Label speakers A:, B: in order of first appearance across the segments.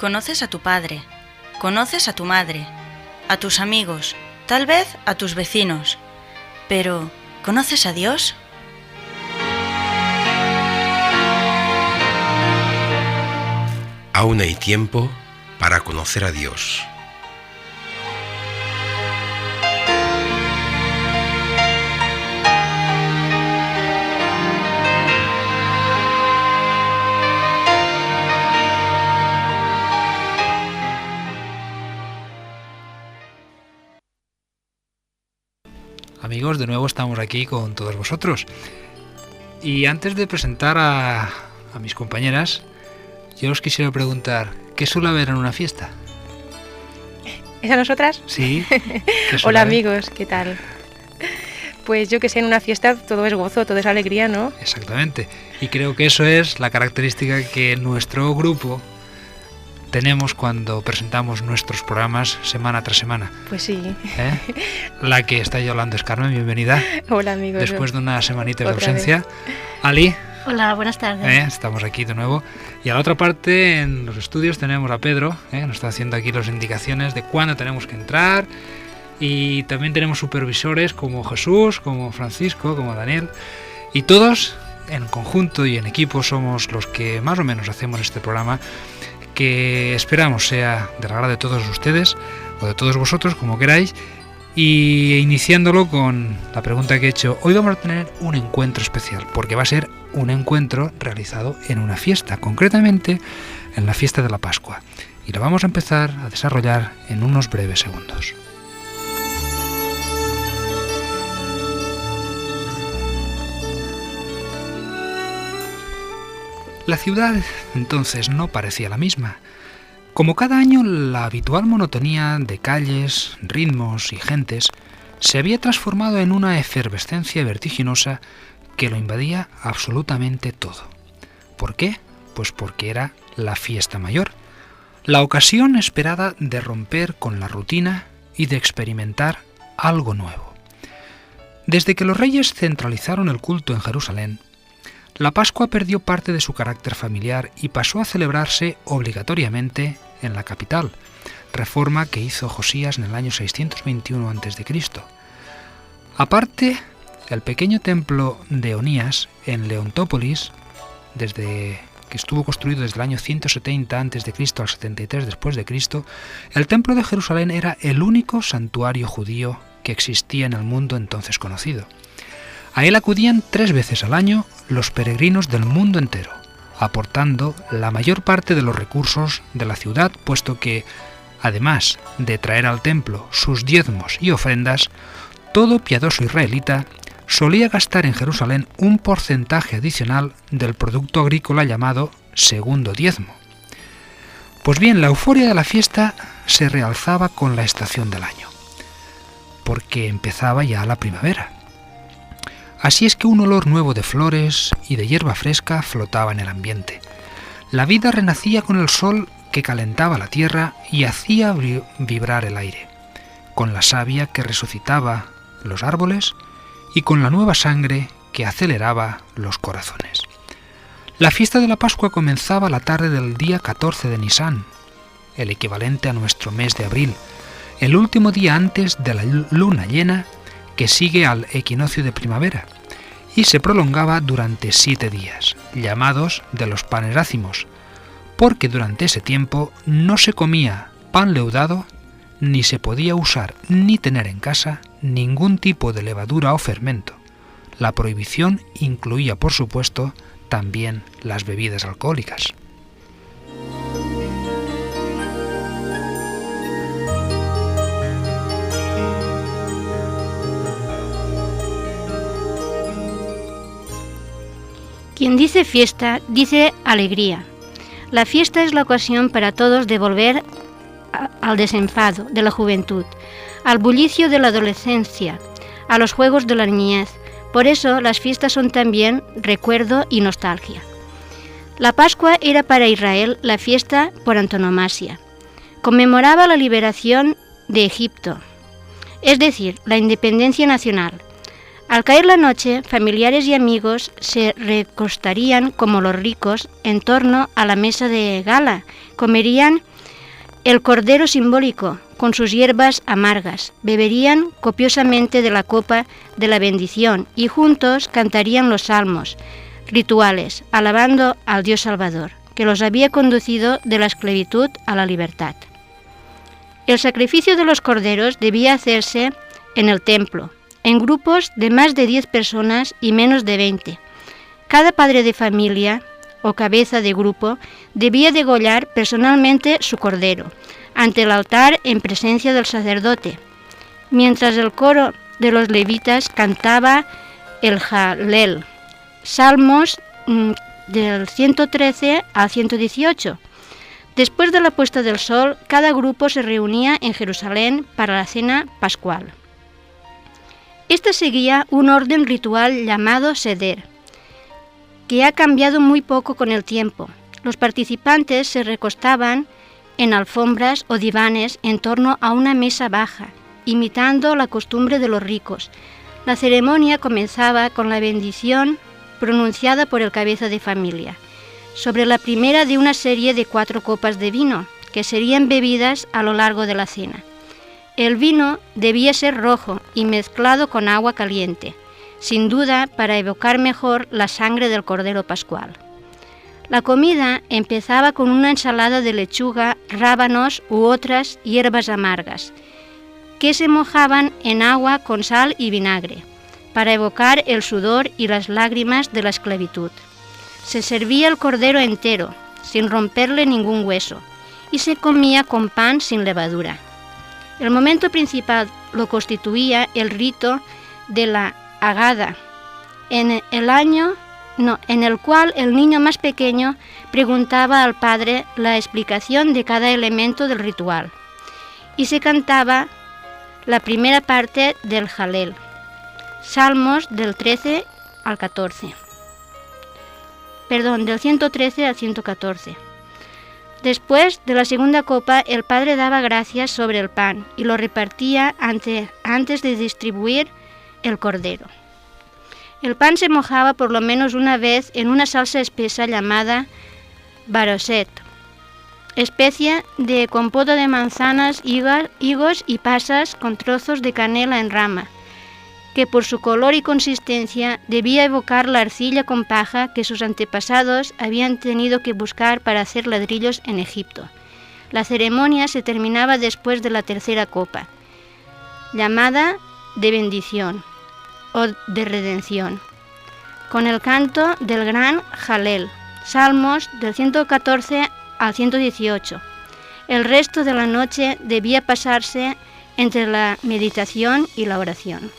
A: Conoces a tu padre, conoces a tu madre, a tus amigos, tal vez a tus vecinos, pero ¿conoces a Dios?
B: Aún hay tiempo para conocer a Dios.
C: Amigos, de nuevo estamos aquí con todos vosotros. Y antes de presentar a mis compañeras, yo os quisiera preguntar, ¿qué suele haber en una fiesta?
D: ¿Es a nosotras?
C: Sí.
D: Hola amigos, ¿qué tal? Pues yo que sé, en una fiesta todo es gozo, todo es alegría, ¿no?
C: Exactamente. Y creo que eso es la característica que nuestro grupo tenemos cuando presentamos nuestros programas semana tras semana.
D: Pues sí.
C: La que está ahí hablando es Carmen, bienvenida.
D: Hola amigos.
C: Después de una semanita de ausencia. Ali.
E: Hola, buenas tardes.
C: Estamos aquí de nuevo. Y a la otra parte, en los estudios, tenemos a Pedro. Nos está haciendo aquí las indicaciones de cuándo tenemos que entrar. Y también tenemos supervisores como Jesús, como Francisco, como Daniel. Y todos, en conjunto y en equipo, somos los que más o menos hacemos este programa, que esperamos sea del agrado de todos ustedes o de todos vosotros, como queráis, y iniciándolo con la pregunta que he hecho. Hoy vamos a tener un encuentro especial, porque va a ser un encuentro realizado en una fiesta, concretamente en la fiesta de la Pascua, y lo vamos a empezar a desarrollar en unos breves segundos. La ciudad entonces no parecía la misma. Como cada año, la habitual monotonía de calles, ritmos y gentes se había transformado en una efervescencia vertiginosa que lo invadía absolutamente todo. ¿Por qué? Pues porque era la fiesta mayor, la ocasión esperada de romper con la rutina y de experimentar algo nuevo. Desde que los reyes centralizaron el culto en Jerusalén, la Pascua perdió parte de su carácter familiar y pasó a celebrarse obligatoriamente en la capital, reforma que hizo Josías en el año 621 a.C. Aparte, el pequeño templo de Onías en Leontópolis, que estuvo construido desde el año 170 a.C. al 73 después de Cristo, el templo de Jerusalén era el único santuario judío que existía en el mundo entonces conocido. A él acudían 3 veces al año los peregrinos del mundo entero, aportando la mayor parte de los recursos de la ciudad, puesto que, además de traer al templo sus diezmos y ofrendas, todo piadoso israelita solía gastar en Jerusalén un porcentaje adicional del producto agrícola llamado segundo diezmo. Pues bien, la euforia de la fiesta se realzaba con la estación del año, porque empezaba ya la primavera. Así es que un olor nuevo de flores y de hierba fresca flotaba en el ambiente. La vida renacía con el sol que calentaba la tierra y hacía vibrar el aire, con la savia que resucitaba los árboles y con la nueva sangre que aceleraba los corazones. La fiesta de la Pascua comenzaba la tarde del día 14 de Nisán, el equivalente a nuestro mes de abril, el último día antes de la luna llena que sigue al equinoccio de primavera, y se prolongaba durante 7 días, llamados de los panes ácimos, porque durante ese tiempo no se comía pan leudado, ni se podía usar ni tener en casa ningún tipo de levadura o fermento. La prohibición incluía, por supuesto, también las bebidas alcohólicas.
E: Quien dice fiesta, dice alegría. La fiesta es la ocasión para todos de volver al desenfado de la juventud, al bullicio de la adolescencia, a los juegos de la niñez. Por eso las fiestas son también recuerdo y nostalgia. La Pascua era para Israel la fiesta por antonomasia. Conmemoraba la liberación de Egipto, es decir, la independencia nacional. Al caer la noche, familiares y amigos se recostarían como los ricos en torno a la mesa de gala, comerían el cordero simbólico, con sus hierbas amargas, beberían copiosamente de la copa de la bendición y juntos cantarían los salmos rituales, alabando al Dios Salvador, que los había conducido de la esclavitud a la libertad. El sacrificio de los corderos debía hacerse en el templo, en grupos de más de 10 personas y menos de 20. Cada padre de familia o cabeza de grupo debía degollar personalmente su cordero ante el altar en presencia del sacerdote, mientras el coro de los levitas cantaba el Jalel, salmos del 113 al 118. Después de la puesta del sol, cada grupo se reunía en Jerusalén para la cena pascual. Esta seguía un orden ritual llamado Seder, que ha cambiado muy poco con el tiempo. Los participantes se recostaban en alfombras o divanes en torno a una mesa baja, imitando la costumbre de los ricos. La ceremonia comenzaba con la bendición pronunciada por el cabeza de familia, sobre la primera de una serie de 4 copas de vino, que serían bebidas a lo largo de la cena. El vino debía ser rojo y mezclado con agua caliente, sin duda para evocar mejor la sangre del Cordero Pascual. La comida empezaba con una ensalada de lechuga, rábanos u otras hierbas amargas, que se mojaban en agua con sal y vinagre, para evocar el sudor y las lágrimas de la esclavitud. Se servía el cordero entero, sin romperle ningún hueso, y se comía con pan sin levadura. El momento principal lo constituía el rito de la Agada, en el cual el niño más pequeño preguntaba al padre la explicación de cada elemento del ritual, y se cantaba la primera parte del Jalel, salmos del 13 al 14. Del 113 al 114. Después de la segunda copa, el padre daba gracias sobre el pan y lo repartía antes de distribuir el cordero. El pan se mojaba por lo menos una vez en una salsa espesa llamada baroset, especie de compota de manzanas, higos y pasas con trozos de canela en rama, que por su color y consistencia debía evocar la arcilla con paja que sus antepasados habían tenido que buscar para hacer ladrillos en Egipto. La ceremonia se terminaba después de la tercera copa, llamada de bendición o de redención, con el canto del gran Jalel, salmos del 114 al 118. El resto de la noche debía pasarse entre la meditación y la oración.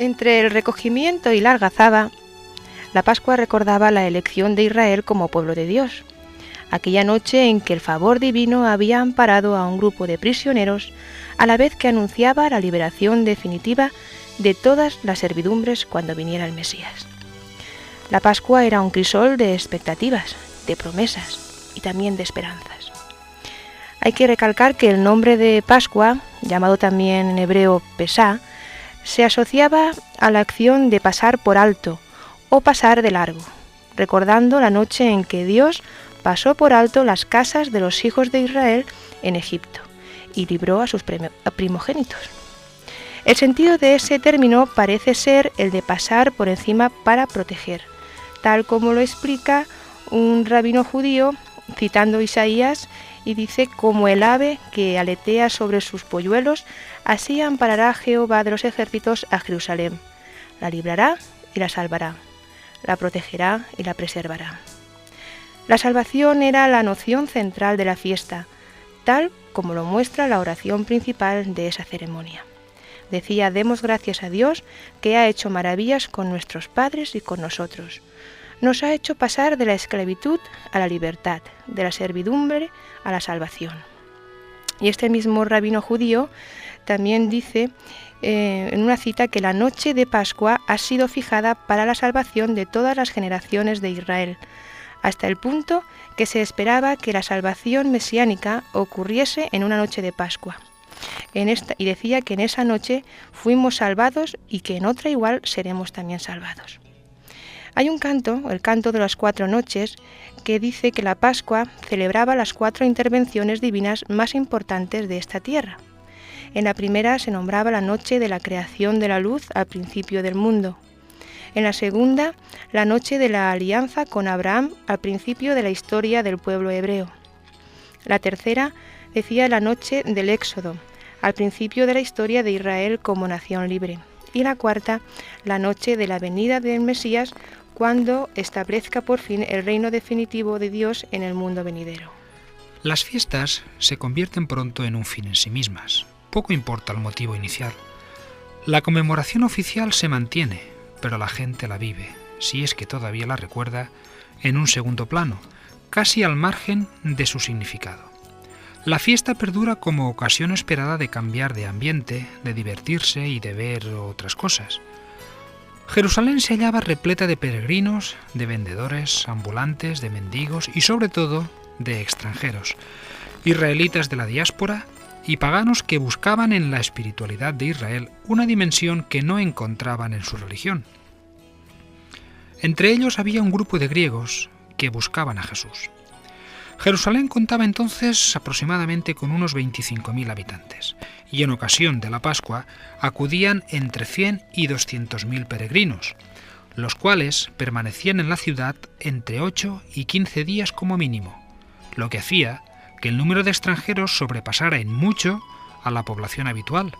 D: Entre el recogimiento y la algazaba, la Pascua recordaba la elección de Israel como pueblo de Dios, aquella noche en que el favor divino había amparado a un grupo de prisioneros, a la vez que anunciaba la liberación definitiva de todas las servidumbres cuando viniera el Mesías. La Pascua era un crisol de expectativas, de promesas y también de esperanzas. Hay que recalcar que el nombre de Pascua, llamado también en hebreo Pesá, se asociaba a la acción de pasar por alto o pasar de largo, recordando la noche en que Dios pasó por alto las casas de los hijos de Israel en Egipto y libró a sus primogénitos. El sentido de ese término parece ser el de pasar por encima para proteger, tal como lo explica un rabino judío citando Isaías, y dice: como el ave que aletea sobre sus polluelos, así amparará Jehová de los ejércitos a Jerusalén. La librará y la salvará, la protegerá y la preservará. La salvación era la noción central de la fiesta, tal como lo muestra la oración principal de esa ceremonia. Decía: demos gracias a Dios que ha hecho maravillas con nuestros padres y con nosotros. Nos ha hecho pasar de la esclavitud a la libertad, de la servidumbre a la salvación. Y este mismo rabino judío también dice en una cita que la noche de Pascua ha sido fijada para la salvación de todas las generaciones de Israel, hasta el punto que se esperaba que la salvación mesiánica ocurriese en una noche de Pascua. Y decía que en esa noche fuimos salvados y que en otra igual seremos también salvados. Hay un canto, el canto de las 4 noches, que dice que la Pascua celebraba las 4 intervenciones divinas más importantes de esta tierra. En la primera se nombraba la noche de la creación de la luz al principio del mundo. En la segunda, la noche de la alianza con Abraham al principio de la historia del pueblo hebreo. La tercera decía la noche del Éxodo, al principio de la historia de Israel como nación libre. Y la cuarta, la noche de la venida del Mesías, cuando establezca por fin el reino definitivo de Dios en el mundo venidero.
C: Las fiestas se convierten pronto en un fin en sí mismas. Poco importa el motivo inicial. La conmemoración oficial se mantiene, pero la gente la vive, si es que todavía la recuerda, en un segundo plano, casi al margen de su significado. La fiesta perdura como ocasión esperada de cambiar de ambiente, de divertirse y de ver otras cosas. Jerusalén se hallaba repleta de peregrinos, de vendedores, ambulantes, de mendigos y sobre todo de extranjeros, israelitas de la diáspora y paganos que buscaban en la espiritualidad de Israel una dimensión que no encontraban en su religión. Entre ellos había un grupo de griegos que buscaban a Jesús. Jerusalén contaba entonces aproximadamente con unos 25.000 habitantes, y en ocasión de la Pascua acudían entre 100 y 200.000 peregrinos, los cuales permanecían en la ciudad entre 8 y 15 días como mínimo, lo que hacía que el número de extranjeros sobrepasara en mucho a la población habitual.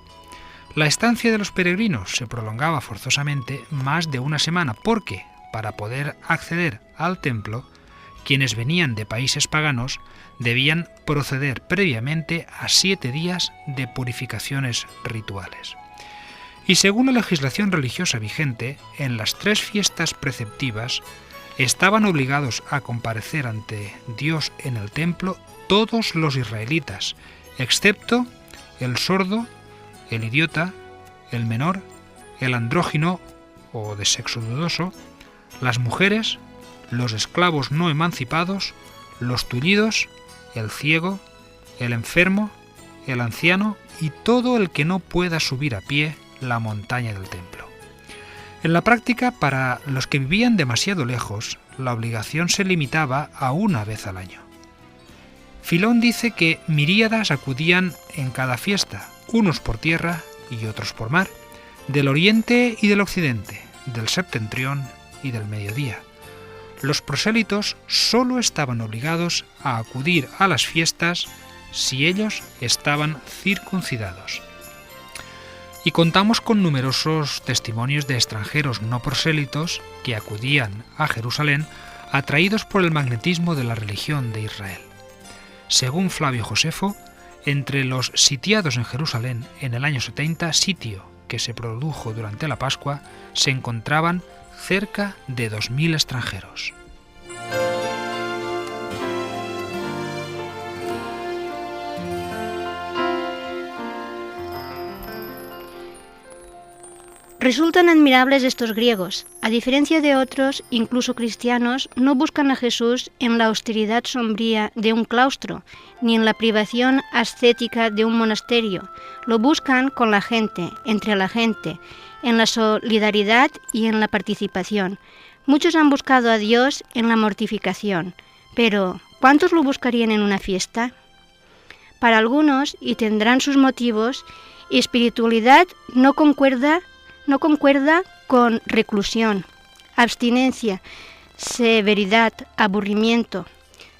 C: La estancia de los peregrinos se prolongaba forzosamente más de una semana porque, para poder acceder al templo, quienes venían de países paganos debían proceder previamente a 7 días de purificaciones rituales. Y según la legislación religiosa vigente, en las 3 fiestas preceptivas estaban obligados a comparecer ante Dios en el templo todos los israelitas, excepto el sordo, el idiota, el menor, el andrógino o de sexo dudoso, las mujeres, los esclavos no emancipados, los tullidos, el ciego, el enfermo, el anciano y todo el que no pueda subir a pie la montaña del templo. En la práctica, para los que vivían demasiado lejos, la obligación se limitaba a una vez al año. Filón dice que miríadas acudían en cada fiesta, unos por tierra y otros por mar, del oriente y del occidente, del septentrión y del mediodía. Los prosélitos sólo estaban obligados a acudir a las fiestas si ellos estaban circuncidados. Y contamos con numerosos testimonios de extranjeros no prosélitos que acudían a Jerusalén atraídos por el magnetismo de la religión de Israel. Según Flavio Josefo, entre los sitiados en Jerusalén en el año 70, sitio que se produjo durante la Pascua, se encontraban cerca de 2.000 extranjeros.
E: Resultan admirables estos griegos. A diferencia de otros, incluso cristianos, no buscan a Jesús en la austeridad sombría de un claustro, ni en la privación ascética de un monasterio. Lo buscan con la gente, entre la gente, en la solidaridad y en la participación. Muchos han buscado a Dios en la mortificación, pero ¿cuántos lo buscarían en una fiesta? Para algunos, y tendrán sus motivos, espiritualidad no concuerda con reclusión, abstinencia, severidad, aburrimiento.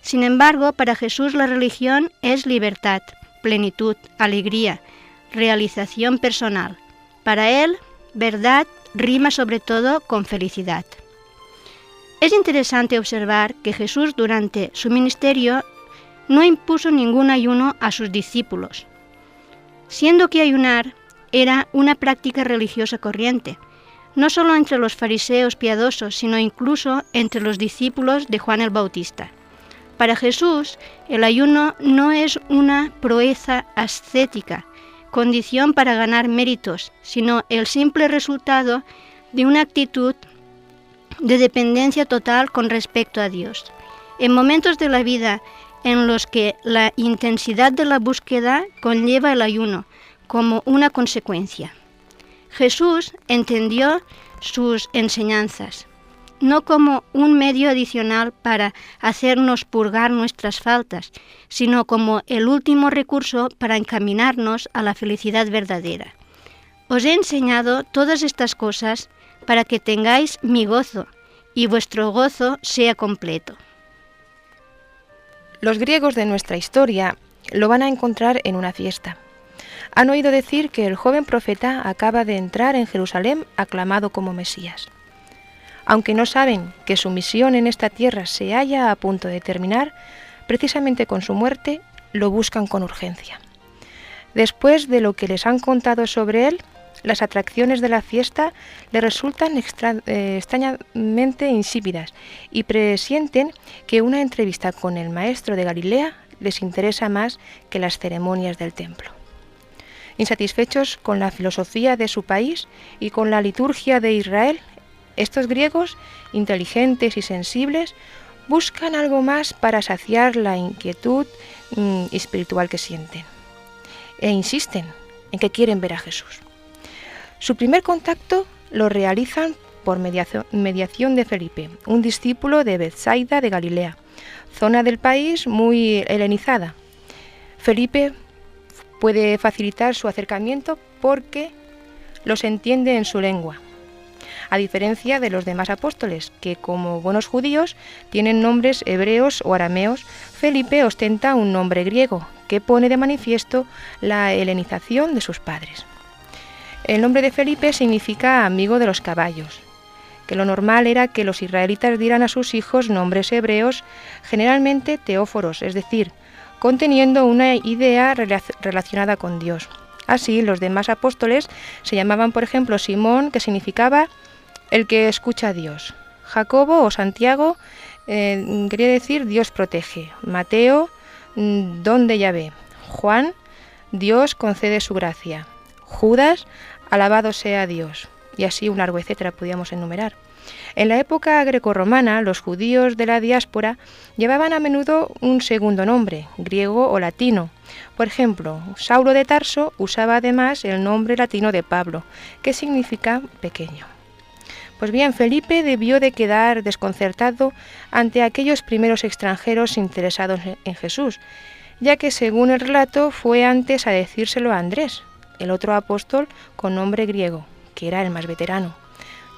E: Sin embargo, para Jesús la religión es libertad, plenitud, alegría, realización personal. Para él, verdad rima sobre todo con felicidad. Es interesante observar que Jesús durante su ministerio no impuso ningún ayuno a sus discípulos, siendo que ayunar era una práctica religiosa corriente, no solo entre los fariseos piadosos, sino incluso entre los discípulos de Juan el Bautista. Para Jesús, el ayuno no es una proeza ascética, condición para ganar méritos, sino el simple resultado de una actitud de dependencia total con respecto a Dios. En momentos de la vida en los que la intensidad de la búsqueda conlleva el ayuno, como una consecuencia. Jesús entendió sus enseñanzas. no como un medio adicional para hacernos purgar nuestras faltas, sino como el último recurso para encaminarnos a la felicidad verdadera. Os he enseñado todas estas cosas para que tengáis mi gozo y vuestro gozo sea completo.
D: Los griegos de nuestra historia lo van a encontrar en una fiesta. Han oído decir que el joven profeta acaba de entrar en Jerusalén aclamado como Mesías. Aunque no saben que su misión en esta tierra se halla a punto de terminar, precisamente con su muerte, lo buscan con urgencia. Después de lo que les han contado sobre él, las atracciones de la fiesta le resultan extrañamente insípidas y presienten que una entrevista con el maestro de Galilea les interesa más que las ceremonias del templo. Insatisfechos con la filosofía de su país y con la liturgia de Israel, estos griegos, inteligentes y sensibles, buscan algo más para saciar la inquietud espiritual que sienten. E insisten en que quieren ver a Jesús. Su primer contacto lo realizan por mediación de Felipe, un discípulo de Betsaida de Galilea, zona del país muy helenizada. Felipe puede facilitar su acercamiento porque los entiende en su lengua, a diferencia de los demás apóstoles, que como buenos judíos tienen nombres hebreos o arameos. Felipe ostenta un nombre griego, que pone de manifiesto la helenización de sus padres. El nombre de Felipe significa amigo de los caballos, que lo normal era que los israelitas dieran a sus hijos nombres hebreos, generalmente teóforos, es decir, conteniendo una idea relacionada con Dios. Así, los demás apóstoles se llamaban, por ejemplo, Simón, que significaba el que escucha a Dios. Jacobo o Santiago quería decir Dios protege. Mateo, don de Yahvé. Juan, Dios concede su gracia. Judas, alabado sea Dios. Y así un largo etcétera podíamos enumerar. En la época grecorromana, los judíos de la diáspora llevaban a menudo un segundo nombre, griego o latino. Por ejemplo, Saulo de Tarso usaba además el nombre latino de Pablo, que significa pequeño. Pues bien, Felipe debió de quedar desconcertado ante aquellos primeros extranjeros interesados en Jesús, ya que según el relato fue antes a decírselo a Andrés, el otro apóstol con nombre griego, que era el más veterano.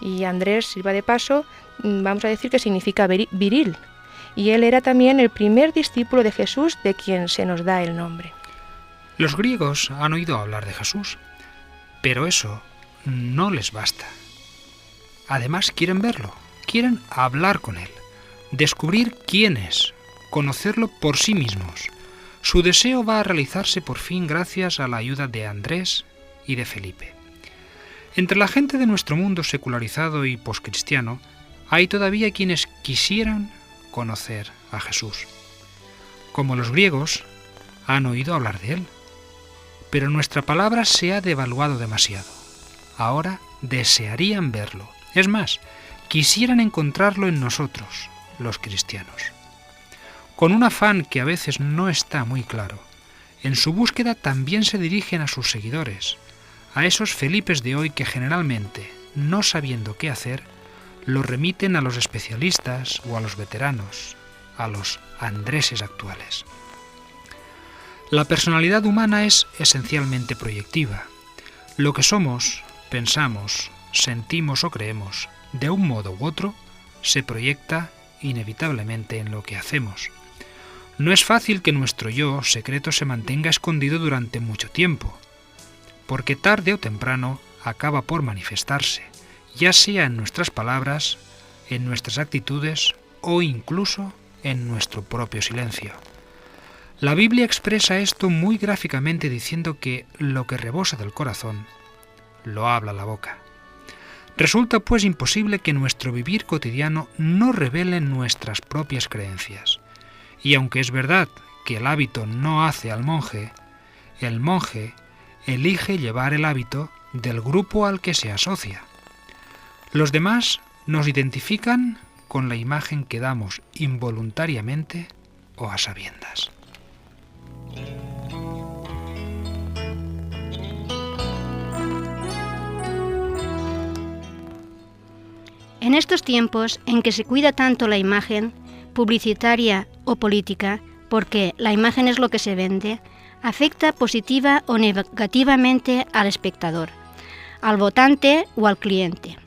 D: Y Andrés, sirva de paso, vamos a decir que significa viril, y él era también el primer discípulo de Jesús de quien se nos da el nombre.
C: Los griegos han oído hablar de Jesús, pero eso no les basta. Además quieren verlo, quieren hablar con él, descubrir quién es, conocerlo por sí mismos. Su deseo va a realizarse por fin gracias a la ayuda de Andrés y de Felipe. Entre la gente de nuestro mundo secularizado y poscristiano hay todavía quienes quisieran conocer a Jesús. Como los griegos, han oído hablar de él, pero nuestra palabra se ha devaluado demasiado. Ahora desearían verlo. Es más, quisieran encontrarlo en nosotros, los cristianos. Con un afán que a veces no está muy claro, en su búsqueda también se dirigen a sus seguidores, a esos Felipes de hoy que generalmente, no sabiendo qué hacer, lo remiten a los especialistas o a los veteranos, a los Andréses actuales. La personalidad humana es esencialmente proyectiva. Lo que somos, pensamos, sentimos o creemos, de un modo u otro, se proyecta inevitablemente en lo que hacemos. No es fácil que nuestro yo secreto se mantenga escondido durante mucho tiempo, porque tarde o temprano acaba por manifestarse, ya sea en nuestras palabras, en nuestras actitudes o incluso en nuestro propio silencio. La Biblia expresa esto muy gráficamente diciendo que lo que rebosa del corazón lo habla la boca. Resulta pues imposible que nuestro vivir cotidiano no revele nuestras propias creencias. Y aunque es verdad que el hábito no hace al monje, el monje elige llevar el hábito del grupo al que se asocia. Los demás nos identifican con la imagen que damos involuntariamente o a sabiendas.
E: En estos tiempos en que se cuida tanto la imagen, publicitaria o política, porque la imagen es lo que se vende, afecta positiva o negativamente al espectador, al votante o al cliente.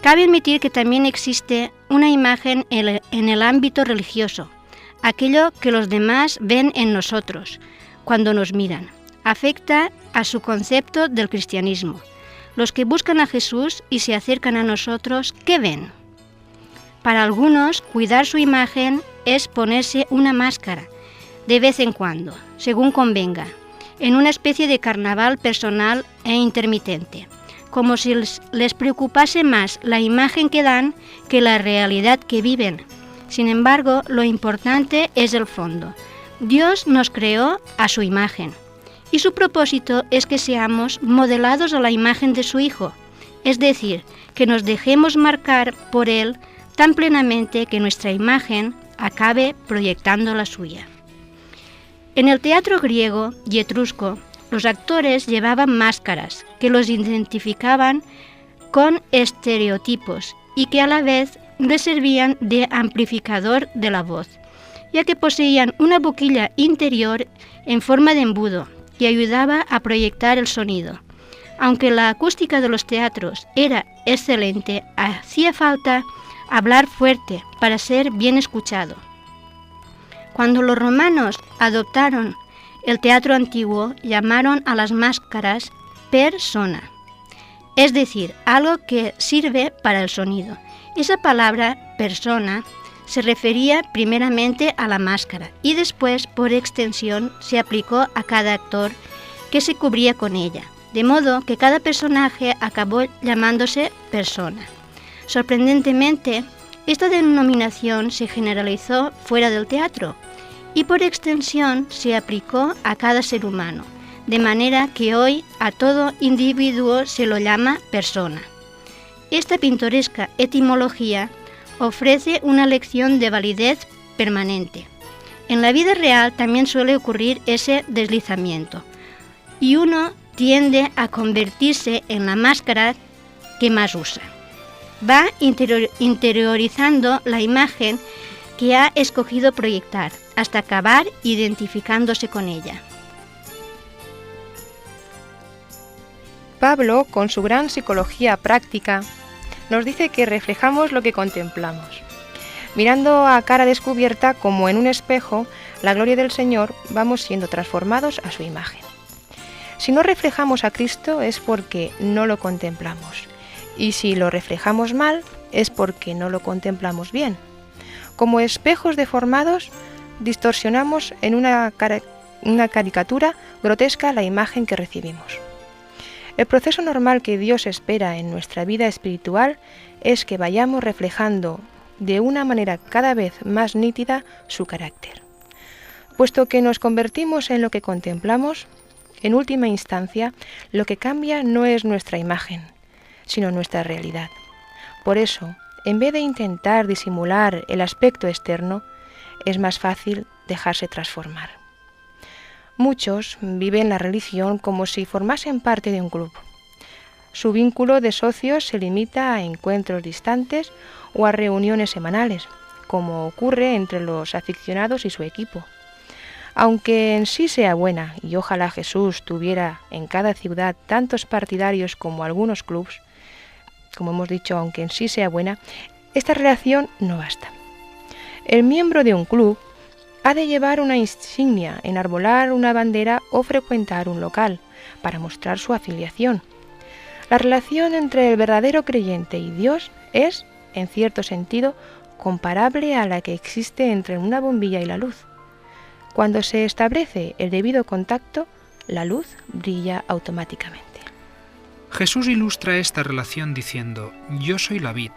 E: Cabe admitir que también existe una imagen en el ámbito religioso, aquello que los demás ven en nosotros cuando nos miran. Afecta a su concepto del cristianismo. Los que buscan a Jesús y se acercan a nosotros, ¿qué ven? Para algunos, cuidar su imagen es ponerse una máscara, de vez en cuando, según convenga, en una especie de carnaval personal e intermitente, como si les preocupase más la imagen que dan que la realidad que viven. Sin embargo, lo importante es el fondo. Dios nos creó a su imagen, y su propósito es que seamos modelados a la imagen de su Hijo, es decir, que nos dejemos marcar por Él tan plenamente que nuestra imagen acabe proyectando la suya. En el teatro griego y etrusco, los actores llevaban máscaras que los identificaban con estereotipos y que a la vez les servían de amplificador de la voz, ya que poseían una boquilla interior en forma de embudo que ayudaba a proyectar el sonido. Aunque la acústica de los teatros era excelente, hacía falta hablar fuerte para ser bien escuchado. Cuando los romanos adoptaron el teatro antiguo, llamaron a las máscaras persona, es decir, algo que sirve para el sonido. Esa palabra persona se refería primeramente a la máscara y después, por extensión, se aplicó a cada actor que se cubría con ella, de modo que cada personaje acabó llamándose persona. Sorprendentemente, esta denominación se generalizó fuera del teatro y por extensión se aplicó a cada ser humano, de manera que hoy a todo individuo se lo llama persona. Esta pintoresca etimología ofrece una lección de validez permanente. En la vida real también suele ocurrir ese deslizamiento, y uno tiende a convertirse en la máscara que más usa. Va interiorizando la imagen que ha escogido proyectar, hasta acabar identificándose con ella.
D: Pablo, con su gran psicología práctica, nos dice que reflejamos lo que contemplamos. Mirando a cara descubierta, como en un espejo, la gloria del Señor, vamos siendo transformados a su imagen. Si no reflejamos a Cristo es porque no lo contemplamos, y si lo reflejamos mal es porque no lo contemplamos bien. Como espejos deformados, distorsionamos en una caricatura grotesca la imagen que recibimos. El proceso normal que Dios espera en nuestra vida espiritual es que vayamos reflejando de una manera cada vez más nítida su carácter. Puesto que nos convertimos en lo que contemplamos, en última instancia, lo que cambia no es nuestra imagen, sino nuestra realidad. Por eso, en vez de intentar disimular el aspecto externo, es más fácil dejarse transformar. Muchos viven la religión como si formasen parte de un club. Su vínculo de socios se limita a encuentros distantes o a reuniones semanales, como ocurre entre los aficionados y su equipo. Aunque en sí sea buena, y ojalá Jesús tuviera en cada ciudad tantos partidarios como algunos clubs, como hemos dicho, aunque en sí sea buena, esta relación no basta. El miembro de un club ha de llevar una insignia, enarbolar una bandera o frecuentar un local para mostrar su afiliación. La relación entre el verdadero creyente y Dios es, en cierto sentido, comparable a la que existe entre una bombilla y la luz. Cuando se establece el debido contacto, la luz brilla automáticamente.
C: Jesús ilustra esta relación diciendo: «Yo soy la vid,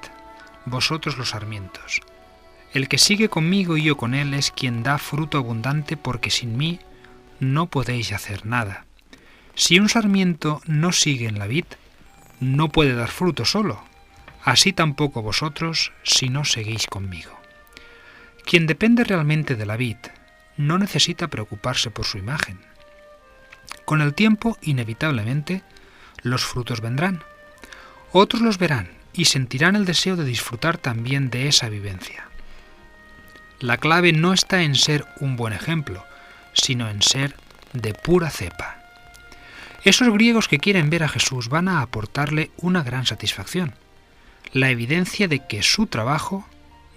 C: vosotros los sarmientos. El que sigue conmigo y yo con él es quien da fruto abundante, porque sin mí no podéis hacer nada. Si un sarmiento no sigue en la vid, no puede dar fruto solo. Así tampoco vosotros si no seguís conmigo». Quien depende realmente de la vid no necesita preocuparse por su imagen. Con el tiempo, inevitablemente, los frutos vendrán. Otros los verán y sentirán el deseo de disfrutar también de esa vivencia. La clave no está en ser un buen ejemplo, sino en ser de pura cepa. Esos griegos que quieren ver a Jesús van a aportarle una gran satisfacción, la evidencia de que su trabajo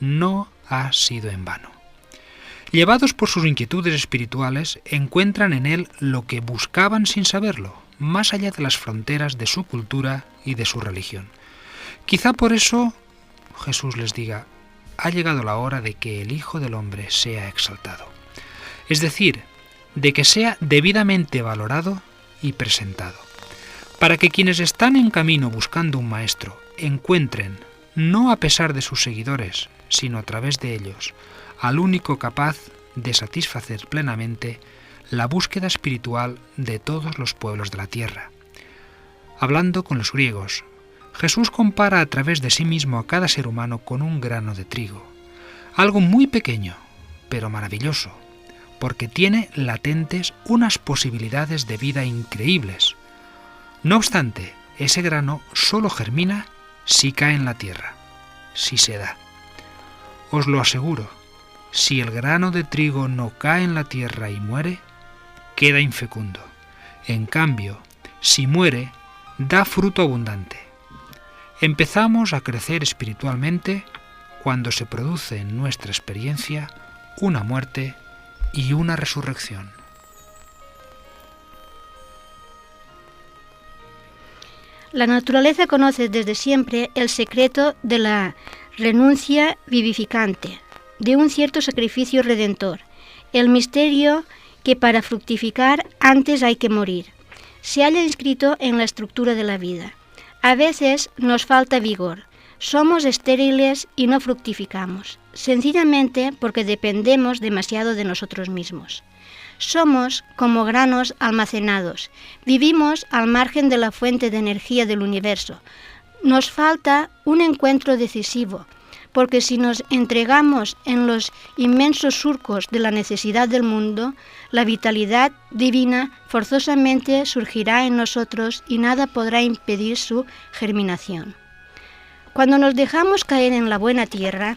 C: no ha sido en vano. Llevados por sus inquietudes espirituales, encuentran en él lo que buscaban sin saberlo, más allá de las fronteras de su cultura y de su religión. Quizá por eso Jesús les diga: ha llegado la hora de que el Hijo del Hombre sea exaltado. Es decir, de que sea debidamente valorado y presentado, para que quienes están en camino buscando un maestro encuentren, no a pesar de sus seguidores, sino a través de ellos, al único capaz de satisfacer plenamente la búsqueda espiritual de todos los pueblos de la tierra. Hablando con los griegos, Jesús compara a través de sí mismo a cada ser humano con un grano de trigo, algo muy pequeño, pero maravilloso, porque tiene latentes unas posibilidades de vida increíbles. No obstante, ese grano solo germina si cae en la tierra, si se da. Os lo aseguro, si el grano de trigo no cae en la tierra y muere, queda infecundo. En cambio, si muere, da fruto abundante. Empezamos a crecer espiritualmente cuando se produce en nuestra experiencia una muerte y una resurrección.
E: La naturaleza conoce desde siempre el secreto de la renuncia vivificante, de un cierto sacrificio redentor, el misterio que para fructificar antes hay que morir. Se halla inscrito en la estructura de la vida. A veces nos falta vigor, somos estériles y no fructificamos, sencillamente porque dependemos demasiado de nosotros mismos. Somos como granos almacenados, vivimos al margen de la fuente de energía del universo. Nos falta un encuentro decisivo, porque si nos entregamos en los inmensos surcos de la necesidad del mundo, la vitalidad divina forzosamente surgirá en nosotros y nada podrá impedir su germinación. Cuando nos dejamos caer en la buena tierra,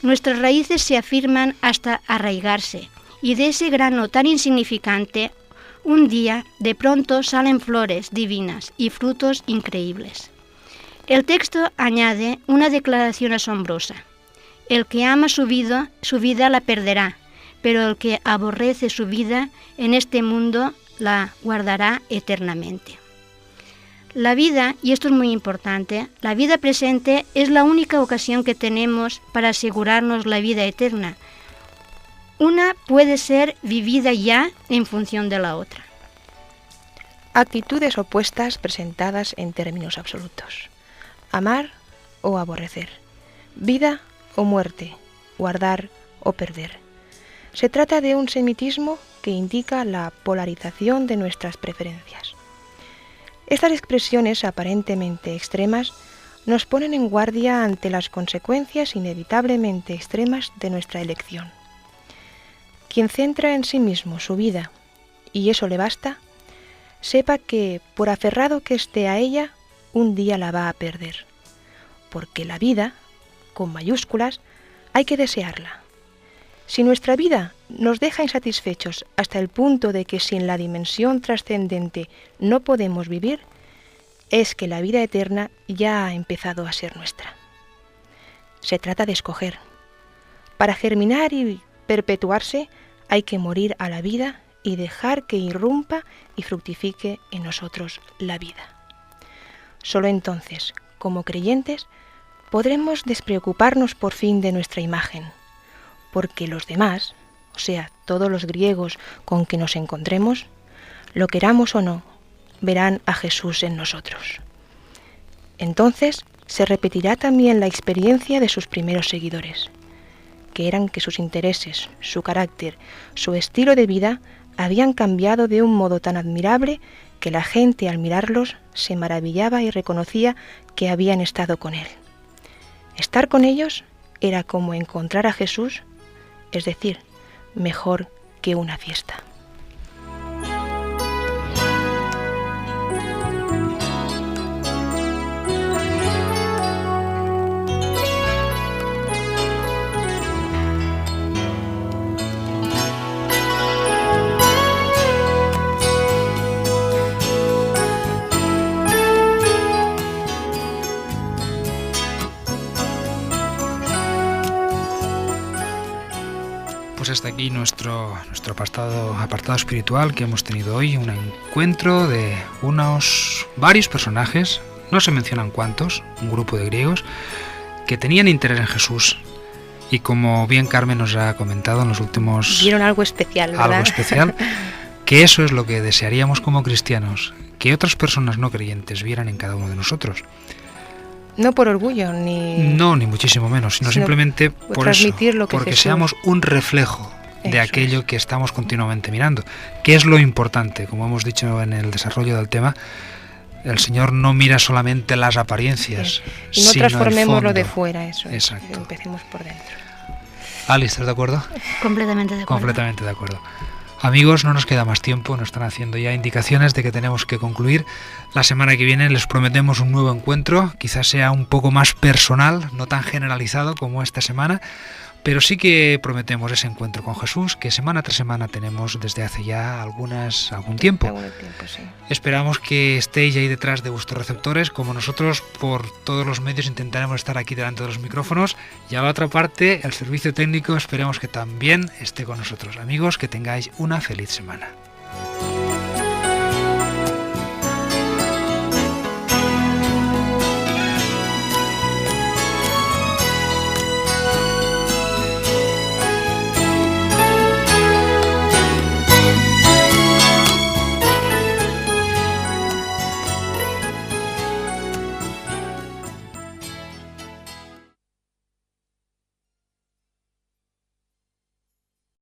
E: nuestras raíces se afirman hasta arraigarse, y de ese grano tan insignificante, un día de pronto salen flores divinas y frutos increíbles. El texto añade una declaración asombrosa. El que ama su vida la perderá, pero el que aborrece su vida en este mundo la guardará eternamente. La vida, y esto es muy importante, la vida presente es la única ocasión que tenemos para asegurarnos la vida eterna. Una puede ser vivida ya en función de la otra.
D: Actitudes opuestas presentadas en términos absolutos. Amar o aborrecer, vida o muerte, guardar o perder. Se trata de un semitismo que indica la polarización de nuestras preferencias. Estas expresiones aparentemente extremas nos ponen en guardia ante las consecuencias inevitablemente extremas de nuestra elección. Quien centra en sí mismo su vida, y eso le basta, sepa que, por aferrado que esté a ella, un día la va a perder. Porque la vida, con mayúsculas, hay que desearla. Si nuestra vida nos deja insatisfechos hasta el punto de que sin la dimensión trascendente no podemos vivir, es que la vida eterna ya ha empezado a ser nuestra. Se trata de escoger. Para germinar y perpetuarse hay que morir a la vida y dejar que irrumpa y fructifique en nosotros la vida. Solo entonces, como creyentes, podremos despreocuparnos por fin de nuestra imagen, porque los demás, o sea, todos los griegos con que nos encontremos, lo queramos o no, verán a Jesús en nosotros. Entonces se repetirá también la experiencia de sus primeros seguidores, que eran que sus intereses, su carácter, su estilo de vida habían cambiado de un modo tan admirable que la gente al mirarlos se maravillaba y reconocía que habían estado con él. Estar con ellos era como encontrar a Jesús, es decir, mejor que una fiesta.
C: hasta aquí nuestro apartado espiritual que hemos tenido hoy, un encuentro de varios personajes, no se mencionan cuántos, un grupo de griegos, que tenían interés en Jesús. Y como bien Carmen nos ha comentado en los últimos...
D: Vieron algo especial, ¿verdad?
C: Algo especial, que eso es lo que desearíamos como cristianos, que otras personas no creyentes vieran en cada uno de nosotros.
D: No por orgullo,
C: No, ni muchísimo menos, sino simplemente por eso, porque Jesús... seamos un reflejo de aquello que estamos continuamente mirando, que es lo importante. Como hemos dicho en el desarrollo del tema, el Señor no mira solamente las apariencias,
D: y no
C: sino
D: transformemos
C: el fondo.
D: Lo de fuera, eso.
C: Exacto.
D: Empecemos por dentro.
C: Ali, ¿estás de acuerdo?
E: Completamente de acuerdo.
C: Completamente de acuerdo. Amigos, no nos queda más tiempo, nos están haciendo ya indicaciones de que tenemos que concluir. La semana que viene les prometemos un nuevo encuentro, quizás sea un poco más personal, no tan generalizado como esta semana, pero sí que prometemos ese encuentro con Jesús, que semana tras semana tenemos desde hace ya algún tiempo.
D: Sí.
C: Esperamos que estéis ahí detrás de vuestros receptores, como nosotros por todos los medios intentaremos estar aquí delante de los micrófonos, y a la otra parte, el servicio técnico, esperemos que también esté con nosotros. Amigos, que tengáis una feliz semana.